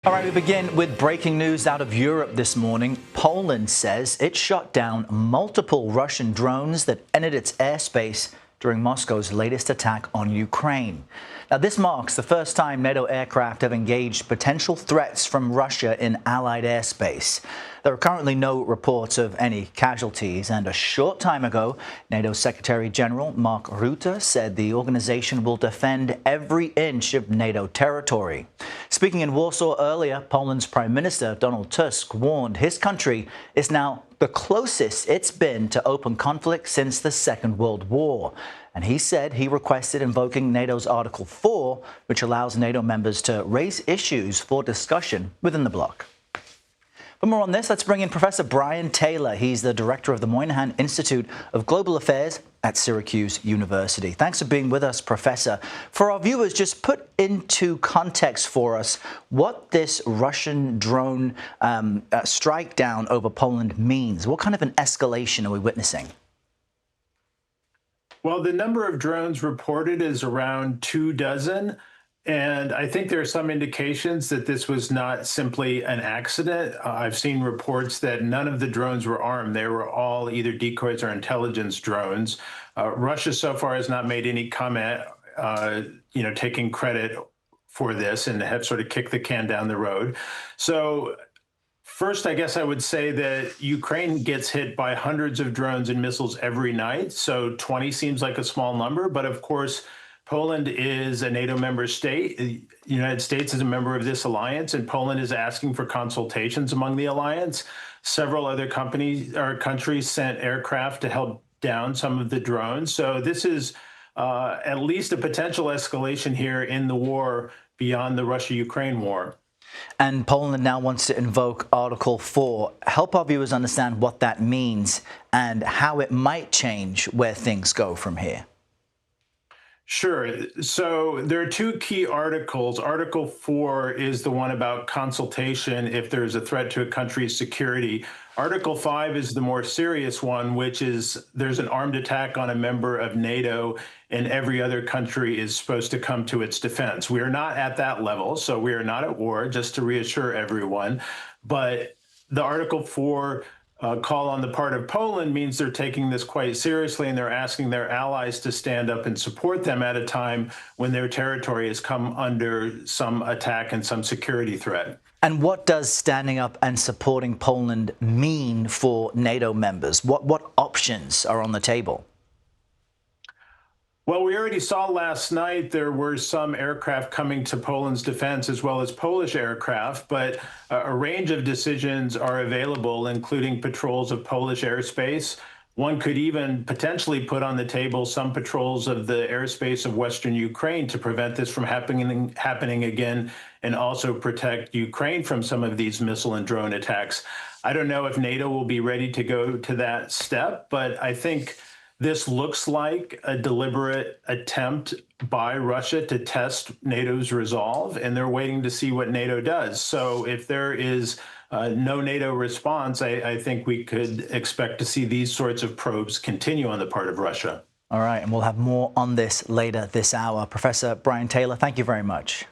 All right, we begin with breaking news out of Europe this morning. Poland says it shot down multiple Russian drones that entered its airspace during Moscow's latest attack on Ukraine. Now, this marks the first time NATO aircraft have engaged potential threats from Russia in Allied airspace. There are currently no reports of any casualties, and a short time ago, NATO Secretary General Mark Rutte said the organization will defend every inch of NATO territory. Speaking in Warsaw earlier, Poland's Prime Minister Donald Tusk warned his country is now the closest it's been to open conflict since the Second World War. And he said he requested invoking NATO's Article 4, which allows NATO members to raise issues for discussion within the bloc. For more on this, let's bring in Professor Brian Taylor. He's the director of the Moynihan Institute of Global Affairs at Syracuse University. Thanks for being with us, Professor. For our viewers, just put into context for us what this Russian drone strike down over Poland means. What kind of an escalation are we witnessing? Well, the number of drones reported is around 24. And I think there are some indications that this was not simply an accident. I've seen reports that none of the drones were armed. They were all either decoys or intelligence drones. Russia so far has not made any comment, taking credit for this and have sort of kicked the can down the road. So first, I guess I would say that Ukraine gets hit by hundreds of drones and missiles every night. So 20 seems like a small number, but of course, Poland is a NATO member state. The United States is a member of this alliance, and Poland is asking for consultations among the alliance. Several other countries sent aircraft to help down some of the drones. So this is at least a potential escalation here in the war beyond the Russia-Ukraine war. And Poland now wants to invoke Article 4. Help our viewers understand what that means and how it might change where things go from here. Sure. So there are two key articles. Article 4 is the one about consultation if there's a threat to a country's security. Article 5 is the more serious one, which is there's an armed attack on a member of NATO and every other country is supposed to come to its defense. We are not at that level, so we are not at war, just to reassure everyone. But the Article 4 call on the part of Poland means they're taking this quite seriously, and they're asking their allies to stand up and support them at a time when their territory has come under some attack and some security threat. And what does standing up and supporting Poland mean for NATO members? What options are on the table? Well, we already saw last night there were some aircraft coming to Poland's defense as well as Polish aircraft, but a range of decisions are available, including patrols of Polish airspace. One could even potentially put on the table some patrols of the airspace of Western Ukraine to prevent this from happening again and also protect Ukraine from some of these missile and drone attacks. I don't know if NATO will be ready to go to that step, but I think this looks like a deliberate attempt by Russia to test NATO's resolve, and they're waiting to see what NATO does. So if there is no NATO response, I think we could expect to see these sorts of probes continue on the part of Russia. All right, and we'll have more on this later this hour. Professor Brian Taylor, thank you very much.